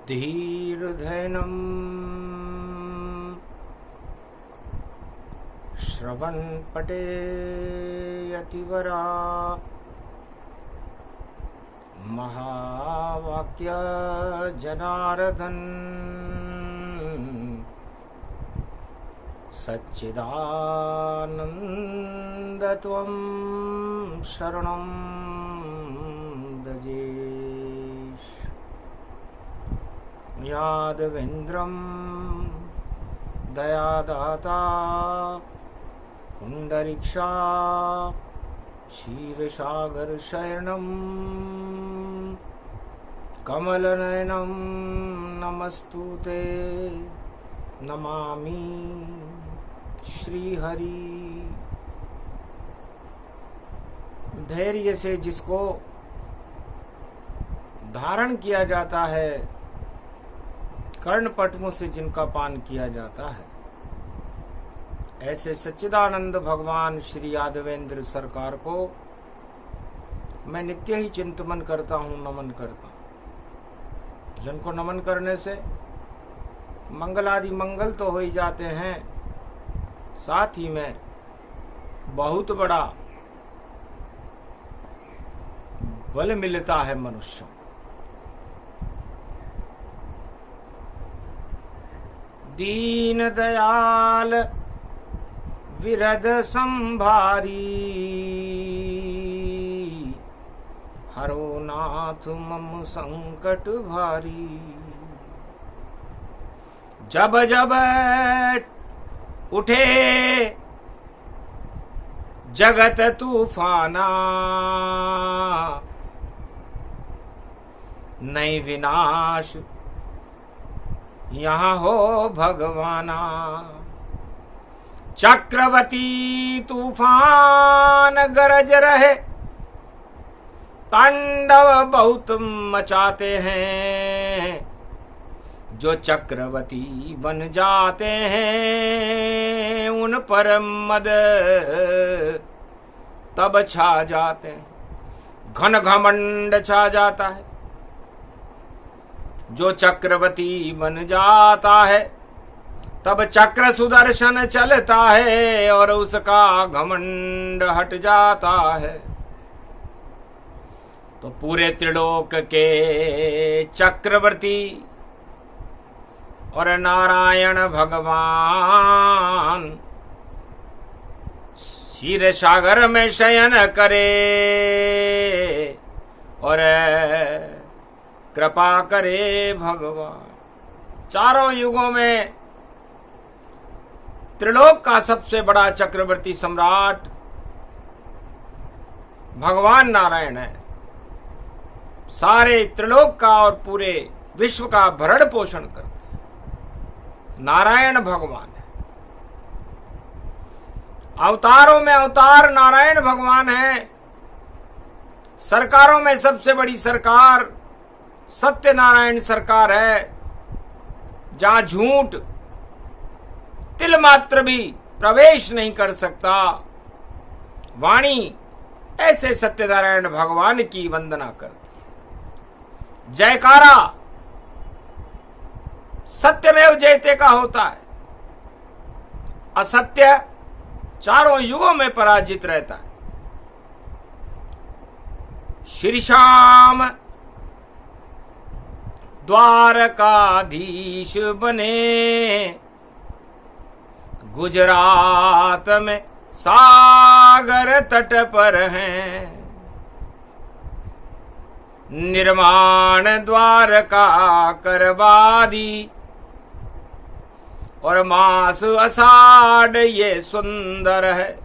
धीर्धैनं श्रवणपटे यतिवरा महावाक्य जनार्दन सच्चिदानंद त्वं शरणं व्रजेश। यादवेन्द्रं दयादाता पुंडरीक्षा क्षीरसागर शयनं कमलनयनं नमस्तुते नमामि श्रीहरि। धैर्य से जिसको धारण किया जाता है, कर्णपटुओं से जिनका पान किया जाता है, ऐसे सच्चिदानंद भगवान श्री यादवेंद्र सरकार को मैं नित्य ही चिंतन करता हूँ, नमन करता हूँ। जिनको नमन करने से मंगलादि मंगल तो हो ही जाते हैं, साथ ही में बहुत बड़ा बल मिलता है मनुष्य। दीन दयाल विरद संभारी, हरो नाथ मम संकट भारी। जब जब उठे जगत तूफाना, नहीं विनाश यहाँ हो भगवाना। चक्रवती तूफान गरज रहे, तांडव बहुत मचाते हैं। जो चक्रवती बन जाते हैं, उन पर मद तब छा जाते हैं, घन घमंड छा जाता है। जो चक्रवती बन जाता है, तब चक्र सुदर्शन चलता है और उसका घमंड हट जाता है। तो पूरे त्रिलोक के चक्रवर्ती और नारायण भगवान क्षीर सागर में शयन करे और कृपा करे भगवान। चारों युगों में त्रिलोक का सबसे बड़ा चक्रवर्ती सम्राट भगवान नारायण है। सारे त्रिलोक का और पूरे विश्व का भरण पोषण करते हैं नारायण भगवान है। अवतारों में अवतार नारायण भगवान है। सरकारों में सबसे बड़ी सरकार सत्यनारायण सरकार है, जहां झूठ तिल मात्र भी प्रवेश नहीं कर सकता। वाणी ऐसे सत्यनारायण भगवान की वंदना करती है। जयकारा सत्यमेव जयते का होता है। असत्य चारों युगों में पराजित रहता है। श्री श्याम द्वारकाधीश बने, गुजरात में सागर तट पर हैं। निर्माण द्वारका करवा दी और मास आषाढ़ ये सुंदर है।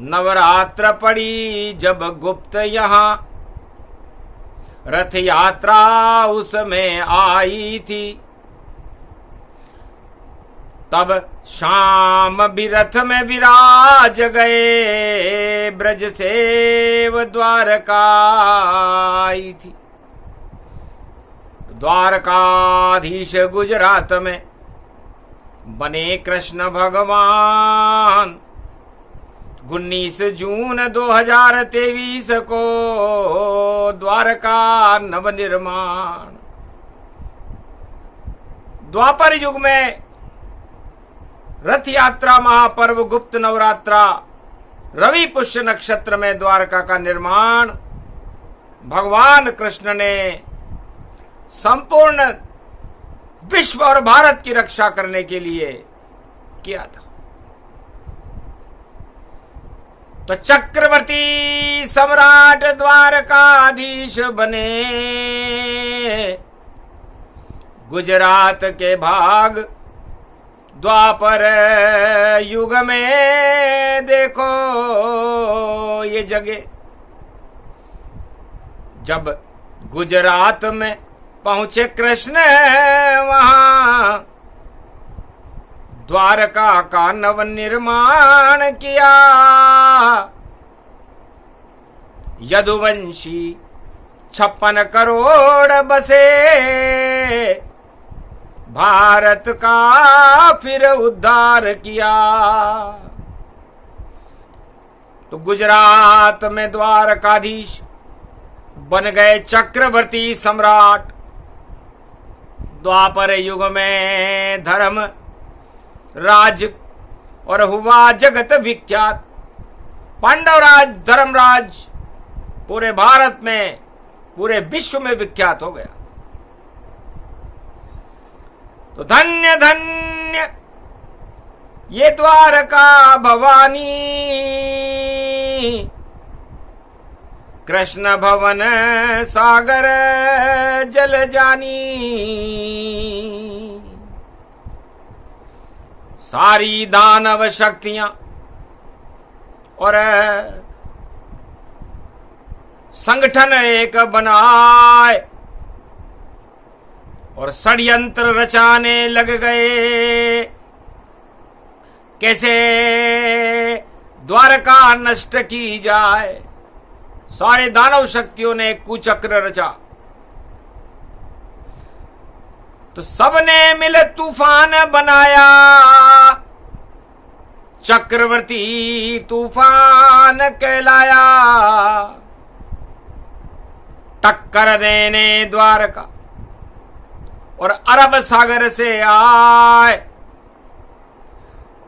नवरात्र पड़ी जब गुप्त यहाँ, रथ यात्रा उसमें आई थी। तब शाम भी रथ में विराज गए, ब्रज सेव द्वारका आई थी। द्वारकाधीश गुजरात में बने कृष्ण भगवान। 19 जून 2023 को द्वारका नवनिर्माण। द्वापर युग में रथ यात्रा महापर्व गुप्त नवरात्रा रवि पुष्य नक्षत्र में द्वारका का निर्माण भगवान कृष्ण ने संपूर्ण विश्व और भारत की रक्षा करने के लिए किया था। तो चक्रवर्ती सम्राट द्वारकाधीश बने, गुजरात के भाग द्वापर युग में देखो ये जगह। जब गुजरात में पहुंचे कृष्ण वहां द्वारका का नव निर्माण किया। यदुवंशी 56 करोड़ बसे, भारत का फिर उद्धार किया। तो गुजरात में द्वारकाधीश बन गए चक्रवर्ती सम्राट। द्वापर युग में धर्म राज और हुआ जगत विख्यात। पांडवराज धर्मराज पूरे भारत में पूरे विश्व में विख्यात हो गया। तो धन्य धन्य ये द्वारका भवानी, कृष्ण भवन सागर जल जानी। सारी दानव शक्तियां और संगठन एक बनाए और षड्यंत्र रचाने लग गए। कैसे द्वारका नष्ट की जाए। सारे दानव शक्तियों ने कुचक्र रचा। तो सबने मिल तूफान बनाया, चक्रवर्ती तूफान कहलाया। टक्कर देने द्वारका और अरब सागर से आए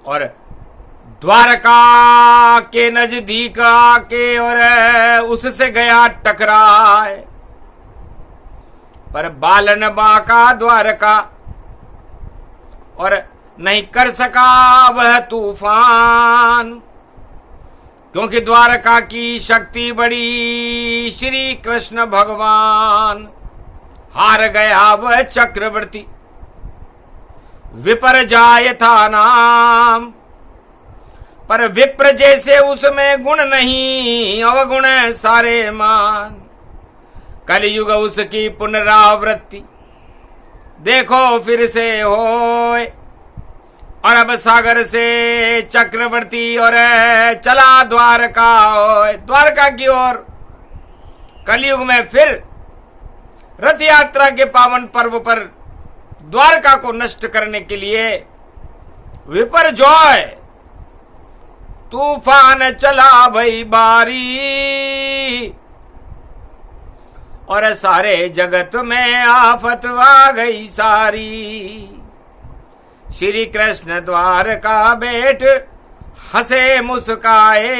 और द्वारका के नजदीक आके और उससे गया टकराए। पर बालन बांका द्वारका और नहीं कर सका वह तूफान, क्योंकि द्वारका की शक्ति बड़ी श्री कृष्ण भगवान। हार गया वह चक्रवर्ती, विपर जाय था नाम। पर विप्र जैसे उसमें गुण नहीं, अवगुण सारे मान। कलयुग उसकी पुनरावृत्ति देखो फिर से होए। अरब सागर से चक्रवर्ती और चला द्वारका होए, द्वारका की ओर। कलयुग में फिर रथ यात्रा के पावन पर्व पर द्वारका को नष्ट करने के लिए विपर जॉय तूफान चला भई बारी। और सारे जगत में आफत आ गई सारी। श्री कृष्ण द्वारका बैठ हंसे मुस्काए।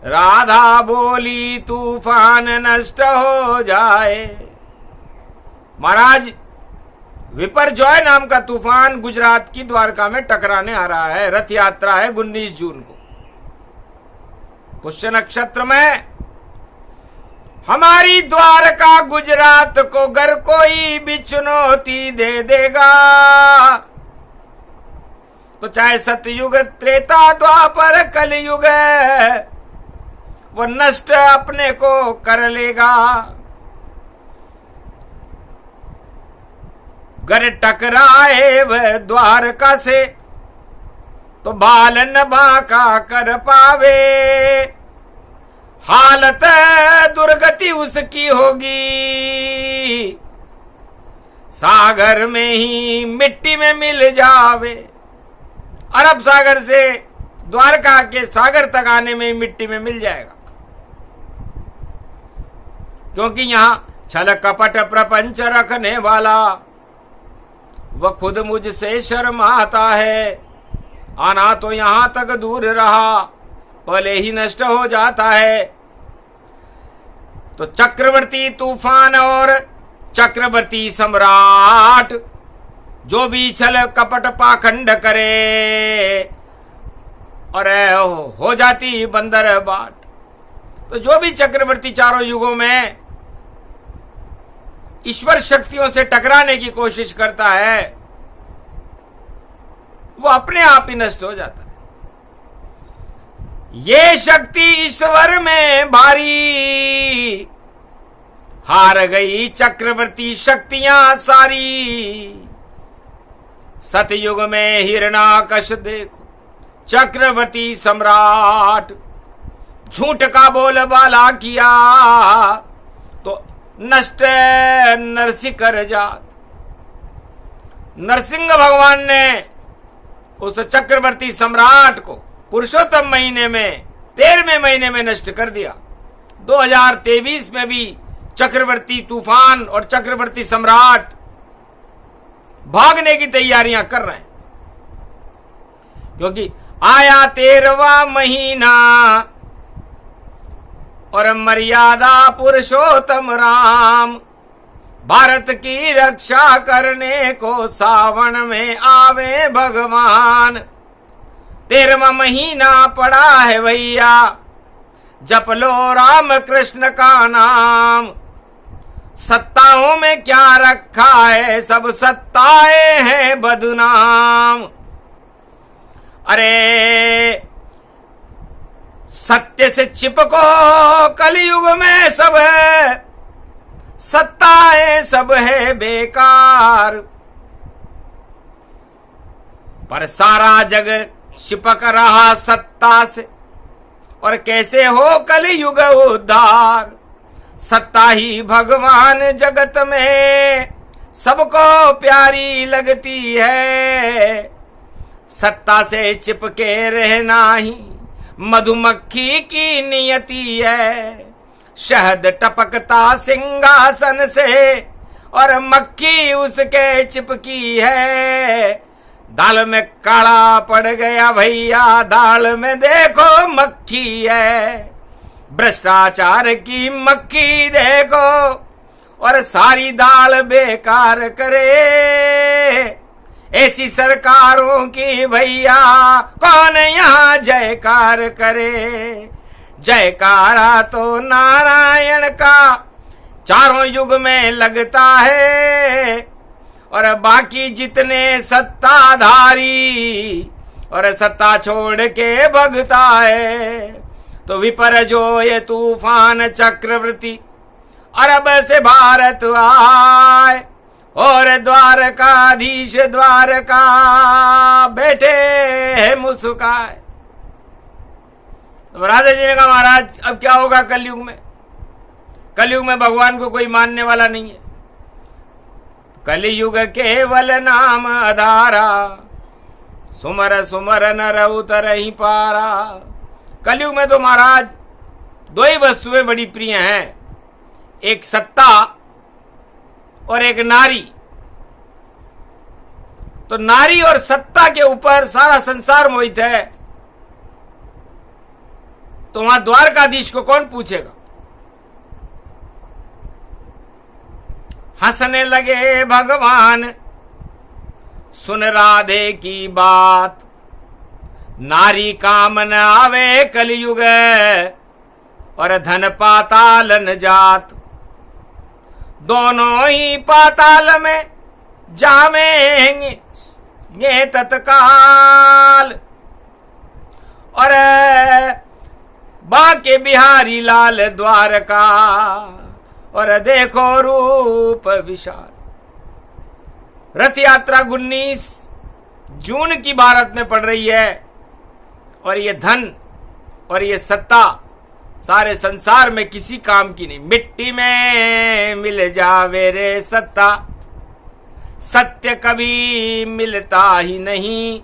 राधा बोली तूफान नष्ट हो जाए। महाराज विपर जॉय नाम का तूफान गुजरात की द्वारका में टकराने आ रहा है। रथ यात्रा है 19 जून को। पुष्य नक्षत्र में हमारी द्वारका गुजरात को गर कोई भी चुनौती दे देगा तो चाहे सतयुग त्रेता द्वापर कलयुग वो नष्ट अपने को कर लेगा। गर टकराए वह द्वारका से तो बालन बांका कर पावे। हालत दुर्गति उसकी होगी, सागर में ही मिट्टी में मिल जावे। अरब सागर से द्वारका के सागर तक आने में मिट्टी में मिल जाएगा, क्योंकि यहां छल कपट प्रपंच रखने वाला वह खुद मुझसे शर्माता है। आना तो यहां तक दूर रहा, पहले ही नष्ट हो जाता है। तो चक्रवर्ती तूफान और चक्रवर्ती सम्राट जो भी छल कपट पाखंड करे और हो जाती बंदर बाट। तो जो भी चक्रवर्ती चारों युगों में ईश्वर शक्तियों से टकराने की कोशिश करता है, वो अपने आप ही नष्ट हो जाता है। ये शक्ति ईश्वर में भारी, हार गई चक्रवर्ती शक्तियां सारी। सतयुग में हिरणाकश देखो चक्रवर्ती सम्राट, झूठ का बोलबाला किया तो नष्ट नरसिंह कर जात। नरसिंह भगवान ने उस चक्रवर्ती सम्राट को पुरुषोत्तम महीने में 13वें महीने में नष्ट कर दिया। 2023 में भी चक्रवर्ती तूफान और चक्रवर्ती सम्राट भागने की तैयारियां कर रहे हैं, क्योंकि आया 13वां महीना और मर्यादा पुरुषोत्तम राम। भारत की रक्षा करने को सावन में आवे भगवान। 13वां महीना पड़ा है भैया, जप लो राम कृष्ण का नाम। सत्ताओं में क्या रखा है, सब सत्ताएं हैं बदनाम। अरे सत्य से चिपको कलयुग में, सब है सत्ताएं सब है बेकार। पर सारा जग चिपक रहा सत्ता से, और कैसे हो कलयुग उद्धार। सत्ता ही भगवान जगत में सबको प्यारी लगती है। सत्ता से चिपके रहना ही मधुमक्खी की नियति है। शहद टपकता सिंहासन से और मक्खी उसके चिपकी है। दाल में काला पड़ गया भैया, दाल में देखो मक्खी है। भ्रष्टाचार की मक्खी देखो और सारी दाल बेकार करे। ऐसी सरकारों की भैया कौन यहाँ जयकार करे। जयकारा तो नारायण का चारों युग में लगता है, और बाकी जितने सत्ताधारी और सत्ता छोड़ के भगता है। तो विपर जो ये तूफान चक्रवर्ती अरब से भारत आए, और द्वारकाधीश द्वारका बैठे है मुस्काए। तो राजा जी ने कहा महाराज अब क्या होगा कलयुग में? कलयुग में भगवान को कोई मानने वाला नहीं है। कलयुग केवल नाम आधारा, सुमर सुमर नर उतर ही पारा। कलयुग में तो महाराज दो ही वस्तुएं बड़ी प्रिय हैं, एक सत्ता और एक नारी। तो नारी और सत्ता के ऊपर सारा संसार मोहित है। तो वहां द्वारकाधीश को कौन पूछेगा? हंसने लगे भगवान सुन राधे की बात। नारी काम न आवे कलयुग, और धन पाताल न जात। दोनों ही पाताल में जावेंगे तत्काल। और बाके बिहारी लाल द्वारका, और देखो रूप विशाल। रथ यात्रा 19 जून की भारत में पड़ रही है, और ये धन और ये सत्ता सारे संसार में किसी काम की नहीं। मिट्टी में मिल जावे रे सत्ता, सत्य कभी मिलता ही नहीं।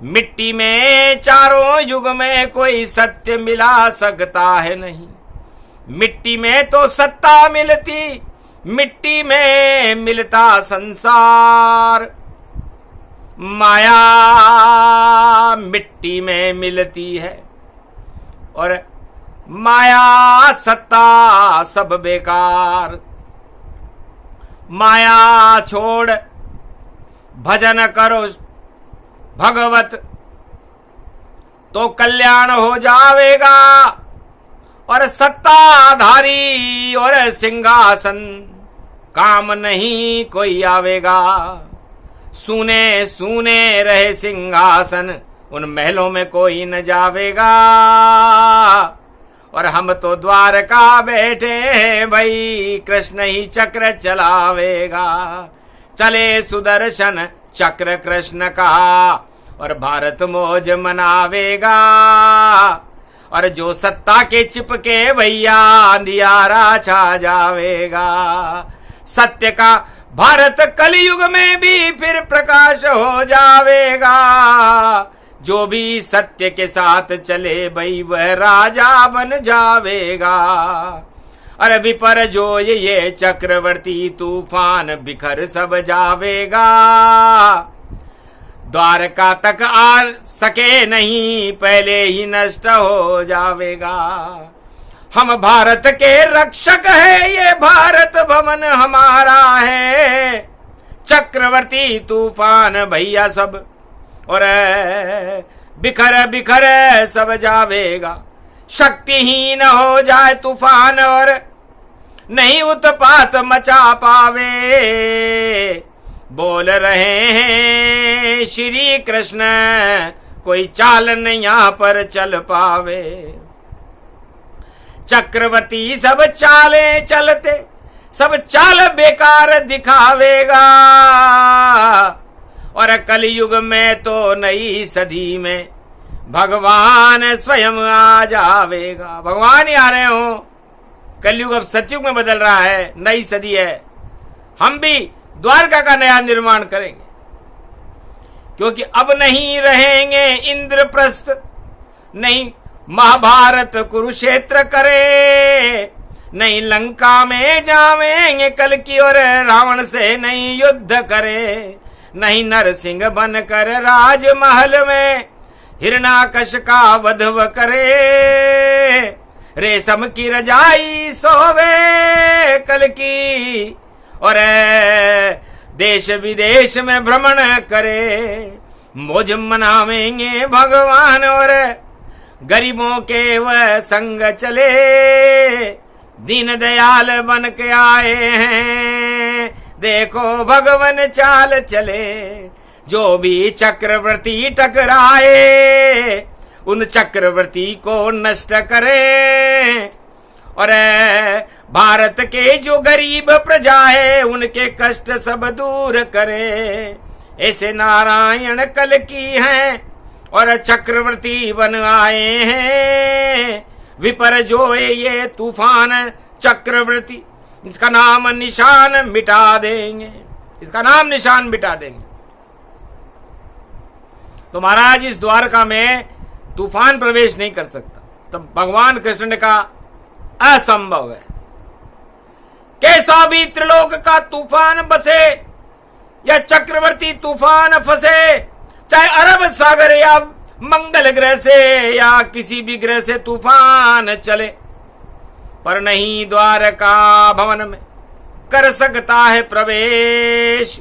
मिट्टी में चारों युग में कोई सत्य मिला सकता है नहीं। मिट्टी में तो सत्ता मिलती, मिट्टी में मिलता संसार, माया मिट्टी में मिलती है और माया सत्ता सब बेकार। माया छोड़ भजन करो भगवत तो कल्याण हो जावेगा, और सत्ताधारी और सिंहासन काम नहीं कोई आवेगा। सुने सुने रहे सिंहासन, उन महलों में कोई न जावेगा। और हम तो द्वारका बैठे हैं भाई, कृष्ण ही चक्र चलावेगा। चले सुदर्शन चक्र कृष्ण का, और भारत मौज मनावेगा। और जो सत्ता के चिपके भैया, अंधियारा छा जावेगा। सत्य का भारत कलयुग में भी फिर प्रकाश हो जावेगा। जो भी सत्य के साथ चले भाई, वह राजा बन जावेगा। अरे विपर जो ये चक्रवर्ती तूफान, बिखर सब जावेगा। द्वारका तक आ सके नहीं, पहले ही नष्ट हो जावेगा। हम भारत के रक्षक है, ये भारत भवन हमारा है। चक्रवर्ती तूफान भैया सब, और बिखर बिखर सब जावेगा। शक्तिहीन हो जाए तूफान, और नहीं उत्पात मचा पावे। बोल रहे हैं श्री कृष्ण, कोई चाल नहीं यहां पर चल पावे। चक्रवर्ती सब चाले चलते, सब चाल बेकार दिखावेगा। और कलयुग में तो नई सदी में भगवान स्वयं आ जावेगा। भगवान ही आ रहे हो, कलयुग अब सतयुग में बदल रहा है, नई सदी है। हम भी द्वारका का नया निर्माण करेंगे, क्योंकि अब नहीं रहेंगे इंद्रप्रस्थ, नहीं महाभारत कुरुक्षेत्र करे, नहीं लंका में जावेंगे कल की, और रावण से नहीं युद्ध करे, नहीं नरसिंह बनकर राजमहल में हिरणाकश का वधव करे। रेशम की रजाई सोवे कल की, और देश विदेश में भ्रमण करे। मौज मनावेंगे भगवान, और गरीबों के वह संग चले। दीन दयाल बन के आए हैं, देखो भगवान चाल चले। जो भी चक्रवर्ती टकराए, उन चक्रवर्ती को नष्ट करे। और भारत के जो गरीब प्रजा है, उनके कष्ट सब दूर करे। ऐसे नारायण कल की हैं, और चक्रवर्ती बन आए हैं। विपर जो ये तूफान चक्रवर्ती, इसका नाम निशान मिटा देंगे, इसका नाम निशान मिटा देंगे। तो महाराज इस द्वारका में तूफान प्रवेश नहीं कर सकता। तब भगवान कृष्ण ने कहा असंभव है, कैसा भी त्रिलोक का तूफान बसे या चक्रवर्ती तूफान फंसे, चाहे अरब सागर या मंगल ग्रह से या किसी भी ग्रह से तूफान चले, पर नहीं द्वारका भवन में कर सकता है प्रवेश।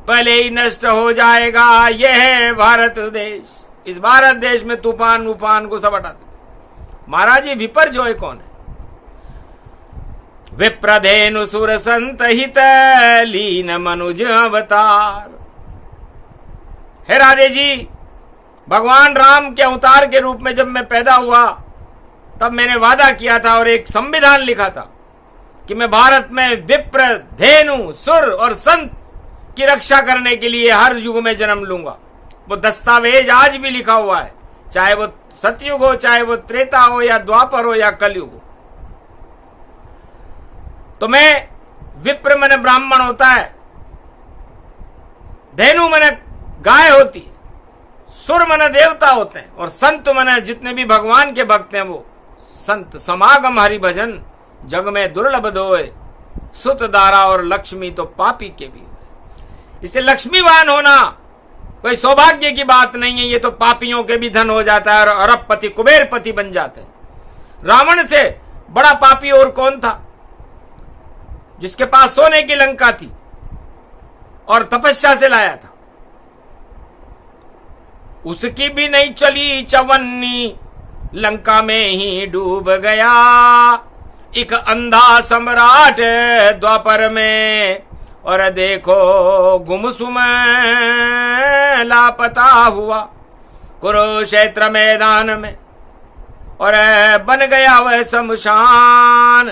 पहले ही नष्ट हो जाएगा यह भारत देश। इस भारत देश में तूफान उफान को सब हटा देते। महाराज जी विपर जो है कौन है? विप्रधेनु सुर संत हित लीन मनुज अवतार। हे राधे जी, भगवान राम के अवतार के रूप में जब मैं पैदा हुआ, तब मैंने वादा किया था और एक संविधान लिखा था कि मैं भारत में विप्र, धेनु, सुर और संत की रक्षा करने के लिए हर युग में जन्म लूंगा। वो दस्तावेज आज भी लिखा हुआ है, चाहे वो सतयुग हो, चाहे वो त्रेता हो या द्वापर हो या कलयुग हो। तो मैं विप्र मन ब्राह्मण होता है, धेनु मन गाय होती है, सुर मन देवता होते हैं, और संत मन जितने भी भगवान के भक्त हैं वो संत। समागम हरि भजन जग में दुर्लभ दोय, सुत दारा और लक्ष्मी तो पापी के भी हुए। इसे लक्ष्मीवान होना कोई सौभाग्य की बात नहीं है, ये तो पापियों के भी धन हो जाता है और अरबपति कुबेरपति बन जाते हैं। रावण से बड़ा पापी और कौन था, जिसके पास सोने की लंका थी और तपस्या से लाया था, उसकी भी नहीं चली चवन्नी, लंका में ही डूब गया। एक अंधा सम्राट द्वापर में, और देखो गुमसुम लापता हुआ कुरुक्षेत्र मैदान में, और बन गया वह शमशान।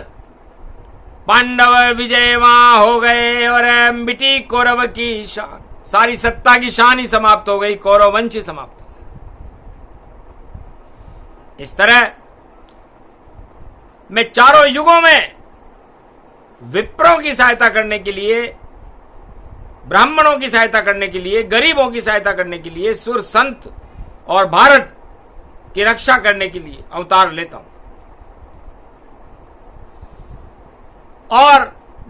पांडव विजय वहां हो गए और मिटी कौरव की शान, सारी सत्ता की शान ही समाप्त हो गई, कौरव वंश ही समाप्त हो गया। इस तरह मैं चारों युगों में विप्रों की सहायता करने के लिए, ब्राह्मणों की सहायता करने के लिए, गरीबों की सहायता करने के लिए, सुर संत और भारत की रक्षा करने के लिए अवतार लेता हूं। और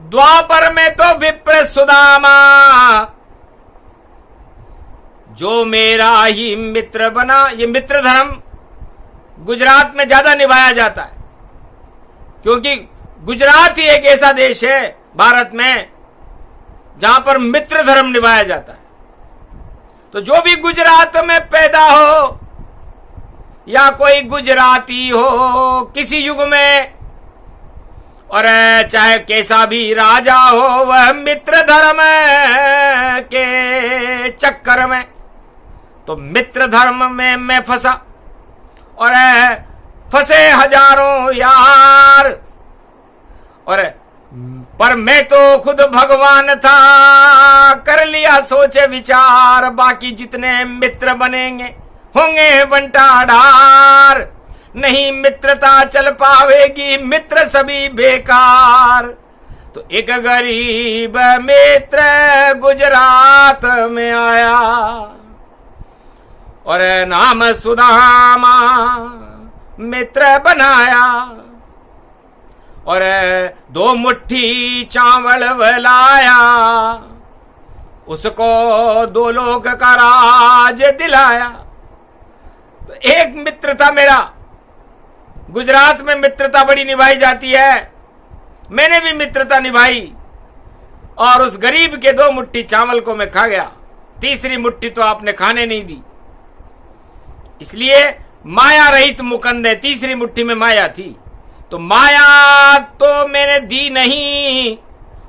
द्वापर में तो विप्र सुदामा, जो मेरा ही मित्र बना। ये मित्र धर्म गुजरात में ज्यादा निभाया जाता है, क्योंकि गुजरात ही एक ऐसा देश है भारत में जहां पर मित्र धर्म निभाया जाता है। तो जो भी गुजरात में पैदा हो या कोई गुजराती हो किसी युग में, और चाहे कैसा भी राजा हो, वह मित्र धर्म के चक्कर में, तो मित्र धर्म में मैं फंसा, और फंसे हजारों यार। और पर मैं तो खुद भगवान था, कर लिया सोचे विचार, बाकी जितने मित्र बनेंगे होंगे बंटाढार। नहीं मित्रता चल पावेगी, मित्र सभी बेकार। तो एक गरीब मित्र गुजरात में आया, और नाम सुदामा मित्र बनाया, और 2 मुट्ठी चावल लाया, उसको 2 लोक का राज दिलाया। तो एक मित्र था मेरा, गुजरात में मित्रता बड़ी निभाई जाती है, मैंने भी मित्रता निभाई, और उस गरीब के 2 मुट्ठी चावल को मैं खा गया, तीसरी मुट्ठी तो आपने खाने नहीं दी। इसलिए माया रहित मुकंद है, तीसरी मुट्ठी में माया थी, तो माया तो मैंने दी नहीं,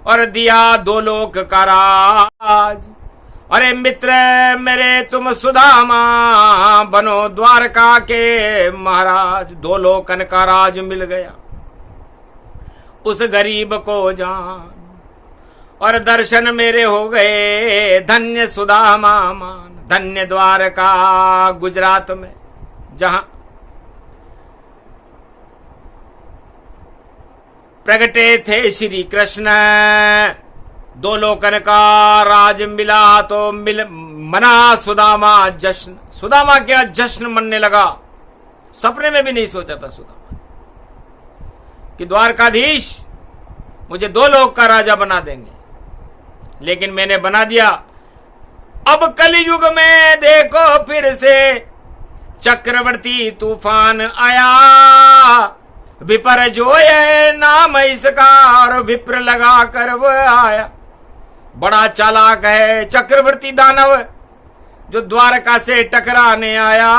और दिया 2 लोक का राज। अरे मित्र मेरे तुम सुदामा, बनो द्वारका के महाराज। 2 लोकन का राज मिल गया उस गरीब को जान, और दर्शन मेरे हो गए, धन्य सुदामा मान। धन्य द्वारका गुजरात में, जहां प्रगटे थे श्री कृष्ण। 2 लोकन का राज मिला तो मना सुदामा जश्न। सुदामा क्या जश्न मनने लगा, सपने में भी नहीं सोचा था सुदामा कि द्वारकाधीश मुझे 2 लोक का राजा बना देंगे, लेकिन मैंने बना दिया। अब कलयुग में देखो फिर से चक्रवर्ती तूफान आया, विपर जो ये नाम इसका, और विप्र लगा कर वो आया। बड़ा चालाक है चक्रवर्ती दानव, जो द्वारका से टकराने आया,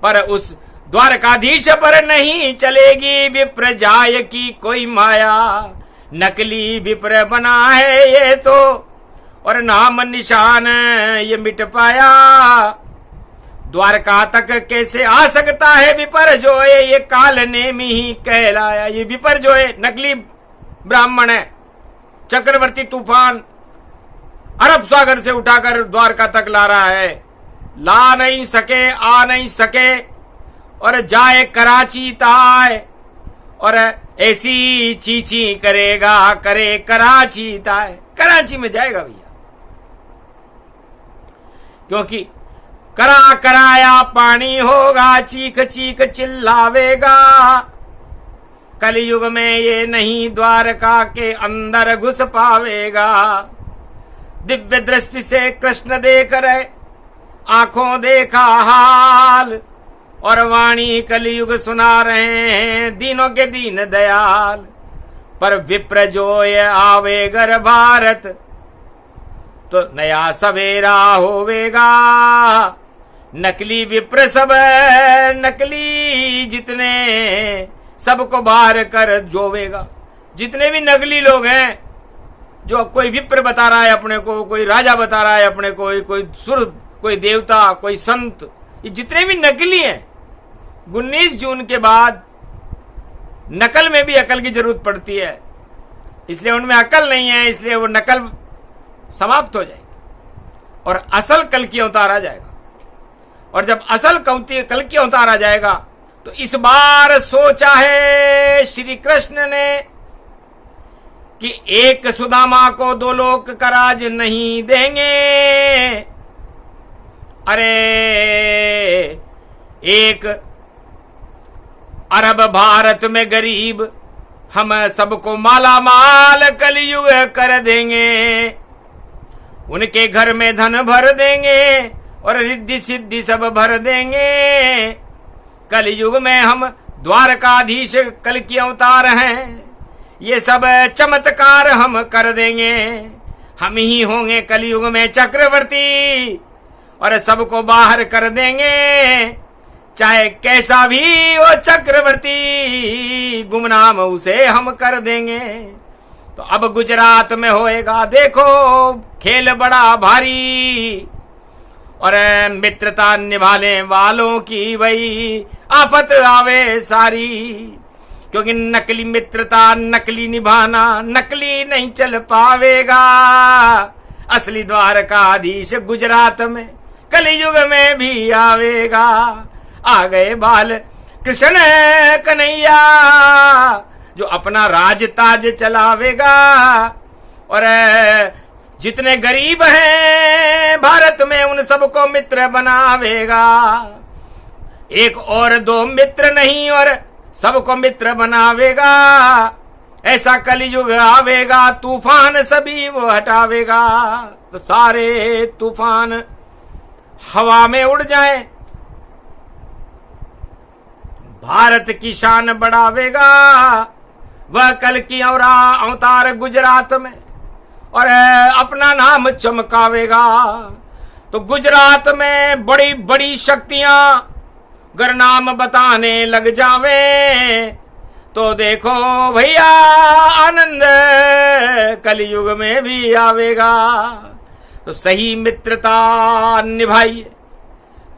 पर उस द्वारकाधीश पर नहीं चलेगी विप्र जाय की कोई माया। नकली विप्र बना है ये तो, और नाम निशान ये मिट पाया। द्वारका तक कैसे आ सकता है विपर जो है, ये काल नेमी ही कहलाया। ये विपर जो है नकली ब्राह्मण है, चक्रवर्ती तूफान अरब सागर से उठाकर द्वारका तक ला रहा है। ला नहीं सके, आ नहीं सके, और जाए कराची ताए, और ऐसी चीची करेगा, करे कराची ताए। कराची में जाएगा भैया, क्योंकि करा कराया पानी होगा, चीख चीख चिल्लावेगा। कलयुग में ये नहीं द्वारका के अंदर घुस पावेगा। दिव्य दृष्टि से कृष्ण देख रहे, आंखों देखा हाल, और वाणी कलयुग सुना रहे हैं दीनों के दीन दयाल। पर विप्र जो ये आवेगर भारत, तो नया सवेरा होवेगा। नकली विप्र सब नकली जितने, सबको बाहर कर जोवेगा। जितने भी नकली लोग हैं, जो कोई विप्र बता रहा है अपने को, कोई राजा बता रहा है अपने को, कोई सुर, कोई देवता, कोई संत, ये जितने भी नकली हैं, 19 जून के बाद नकल में भी अकल की जरूरत पड़ती है। इसलिए उनमें अकल नहीं है, इसलिए वो नकल समाप्त हो जाएगी और असल कल की अवतार आ जाएगा। और जब असल कल की अवतार आ जाएगा, तो इस बार सोचा है श्री कृष्ण ने कि एक सुदामा को 2 लोक का राज नहीं देंगे। अरे 1 अरब भारत में गरीब, हम सबको माला माल कलयुग कर देंगे। उनके घर में धन भर देंगे और रिद्धि सिद्धि सब भर देंगे। कलयुग में हम द्वारकाधीश कल की अवतार हैं, ये सब चमत्कार हम कर देंगे। हम ही होंगे कलयुग में चक्रवर्ती और सबको बाहर कर देंगे। चाहे कैसा भी वो चक्रवर्ती, गुमनाम उसे हम कर देंगे। तो अब गुजरात में होएगा देखो खेल बड़ा भारी, और मित्रता निभाने वालों की वही आफत आवे सारी। क्योंकि नकली मित्रता नकली निभाना, नकली नहीं चल पावेगा। असली द्वारकाधीश गुजरात में कलयुग में भी आवेगा। आ गए बाल कृष्ण कन्हैया, जो अपना राज ताज चलावेगा। और जितने गरीब हैं भारत में, उन सबको मित्र बनावेगा। 1 और 2 मित्र नहीं, और सबको मित्र बनावेगा। ऐसा कलयुग आवेगा, तूफान सभी वो हटावेगा। तो सारे तूफान हवा में उड़ जाएं, भारत की शान बढ़ावेगा। वह कल की अवतार गुजरात में, और अपना नाम चमकावेगा। तो गुजरात में बड़ी बड़ी शक्तियां अगर नाम बताने लग जावे, तो देखो भैया आनंद कलयुग में भी आवेगा। तो सही मित्रता निभाइए,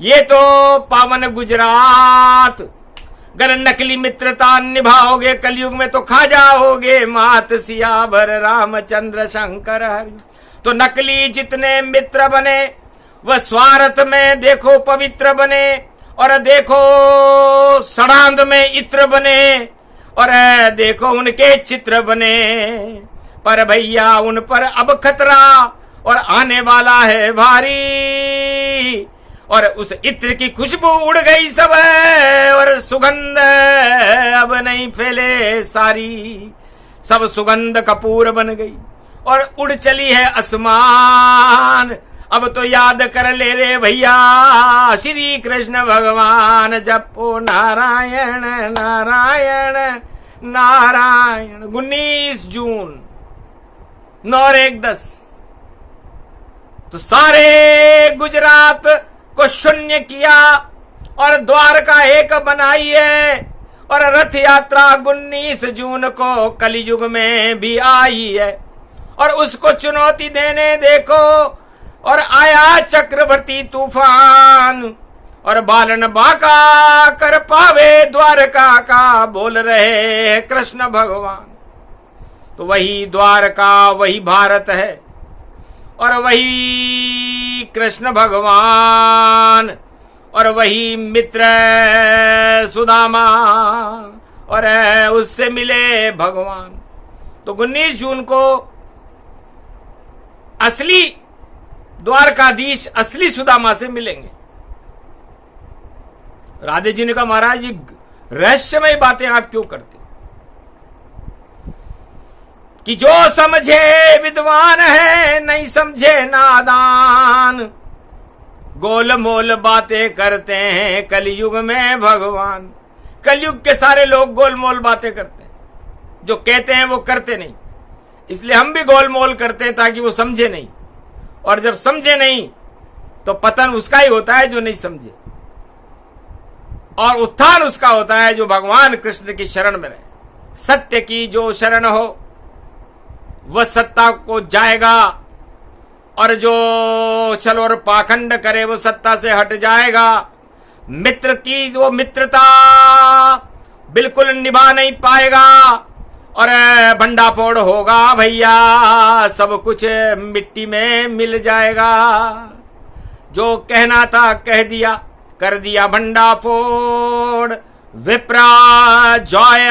ये तो पावन गुजरात। अगर नकली मित्रता निभाओगे कलयुग में, तो खा जाओगे मात सियावर रामचंद्र शंकर हरि। तो नकली जितने मित्र बने, वह स्वार्थ में देखो पवित्र बने, और देखो सड़ांध में इत्र बने, और देखो उनके चित्र बने। पर भैया उन पर अब खतरा और आने वाला है भारी। और उस इत्र की खुशबू उड़ गई सब, और सुगंध अब नहीं फैले सारी। सब सुगंध कपूर बन गई और उड़ चली है आसमान। अब तो याद कर ले रे भैया श्री कृष्ण भगवान, जपो नारायण नारायण नारायण। 19 जून 9-1-10 तो सारे गुजरात को शून्य किया और द्वारका एक बनाई है। और रथ यात्रा 19 जून को कलयुग में भी आई है, और उसको चुनौती देने देखो और आया चक्रवर्ती तूफान। और बालन बाका कर पावे द्वारका का, बोल रहे हैं कृष्ण भगवान। तो वही द्वारका वही भारत है, और वही कृष्ण भगवान, और वही मित्र सुदामा, और उससे मिले भगवान। तो 19 जून को असली द्वारकाधीश असली सुदामा से मिलेंगे। राधे जी ने कहा महाराज जी रहस्यमय बातें आप क्यों करते हो? कि जो समझे विद्वान है, नहीं समझे नादान। गोल मोल बातें करते हैं कलयुग में भगवान। कलयुग के सारे लोग गोल मोल बातें करते हैं, जो कहते हैं वो करते नहीं। इसलिए हम भी गोल मोल करते हैं ताकि वो समझे नहीं, और जब समझे नहीं तो पतन उसका ही होता है जो नहीं समझे, और उत्थान उसका होता है जो भगवान कृष्ण की शरण में रहे। सत्य की जो शरण हो वह सत्ता को जाएगा, और जो छल और पाखंड करे वो सत्ता से हट जाएगा। मित्र की वो मित्रता बिल्कुल निभा नहीं पाएगा, और भंडाफोड़ होगा भैया, सब कुछ मिट्टी में मिल जाएगा। जो कहना था कह दिया, कर दिया भंडाफोड़। विप्रा जॉय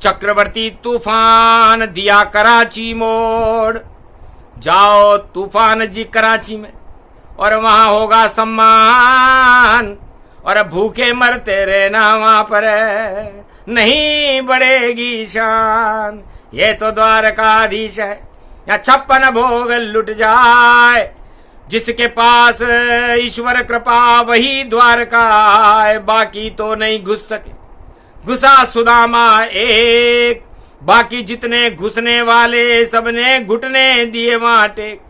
चक्रवर्ती तूफान दिया कराची मोड़। जाओ तूफान जी कराची में, और वहां होगा सम्मान, और भूखे मरते रहना वहां पर, नहीं बढ़ेगी शान। ये तो द्वारकाधीश है, या 56 भोग लुट जाए। जिसके पास ईश्वर कृपा वही द्वारका है, बाकी तो नहीं घुस सके। घुसा सुदामा एक, बाकी जितने घुसने वाले सबने घुटने दिए वहां टेक।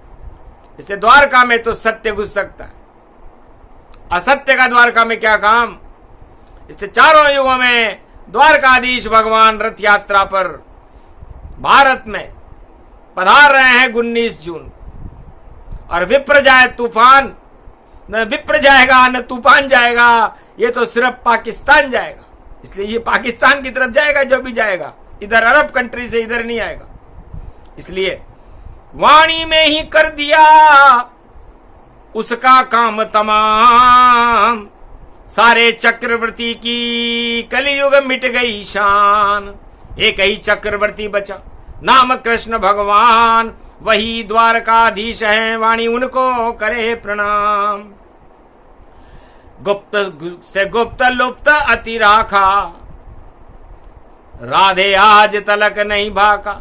इससे द्वारका में तो सत्य घुस सकता है, असत्य का द्वारका में क्या काम। इससे चारों युगों में द्वारकाधीश भगवान रथ यात्रा पर भारत में पधार रहे हैं 19 जून। और विप्र जाए तूफान, न विप्र जाएगा न तूफान जाएगा, ये तो सिर्फ पाकिस्तान जाएगा। इसलिए ये पाकिस्तान की तरफ जाएगा जो भी जाएगा, इधर अरब कंट्री से इधर नहीं आएगा। इसलिए वाणी में ही कर दिया उसका काम तमाम। सारे चक्रवर्ती की कलयुग मिट गई शान। एक ही चक्रवर्ती बचा, नाम कृष्ण भगवान, वही द्वारकाधीश है, वाणी उनको करे प्रणाम। गुप्त से गुप्त लुप्त अति राखा, राधे आज तलक नहीं भाका।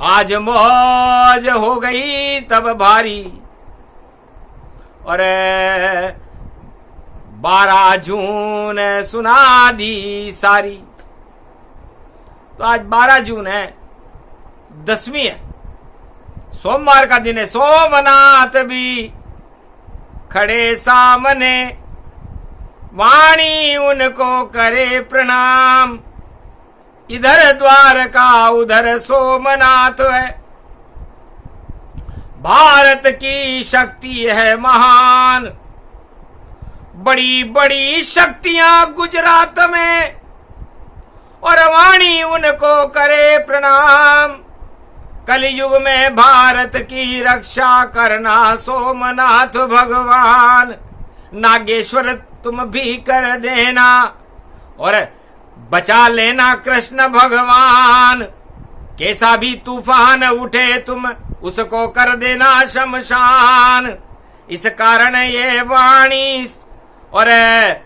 आज मौज हो गई तब भारी, और 12 जून सुना दी सारी। तो आज 12 जून है, 10वीं है, सोमवार का दिन है। सोमनाथ भी खड़े सामने, वाणी उनको करे प्रणाम। इधर द्वारका उधर सोमनाथ है, भारत की शक्ति है महान। बड़ी बड़ी शक्तियां गुजरात में, और वाणी उनको करे प्रणाम। कलयुग में भारत की रक्षा करना सोमनाथ भगवान। नागेश्वर तुम भी कर देना, और बचा लेना कृष्ण भगवान। कैसा भी तूफान उठे तुम उसको कर देना शमशान। इस कारण ये वाणी और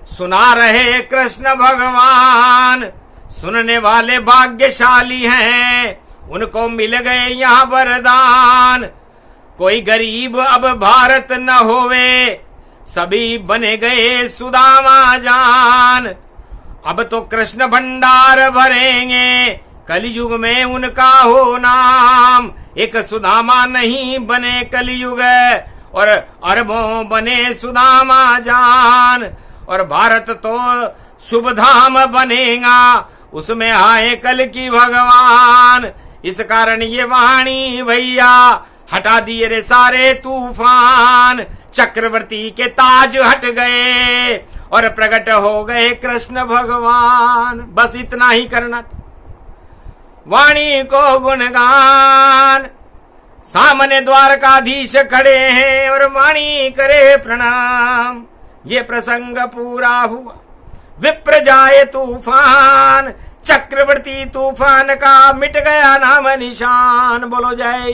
सुना रहे कृष्ण भगवान। सुनने वाले भाग्यशाली हैं, उनको मिल गए यहाँ वरदान। कोई गरीब अब भारत न होवे, सभी बने गए सुदामा जान। अब तो कृष्ण भंडार भरेंगे, कलयुग में उनका हो नाम। एक सुदामा नहीं बने कलयुग, और अरबों बने सुदामा जान। और भारत तो शुभ धाम बनेगा, उसमें आए कल की भगवान। इस कारण ये वाणी भैया हटा दिए रे सारे तूफान। चक्रवर्ती के ताज हट गए, और प्रकट हो गए कृष्ण भगवान। बस इतना ही करना था, वाणी को गुणगान। सामने द्वारकाधीश खड़े हैं, और वाणी करे प्रणाम। ये प्रसंग पूरा हुआ, विप्र जाए तूफान। चक्रवर्ती तूफान का मिट गया नाम निशान। बोलो जय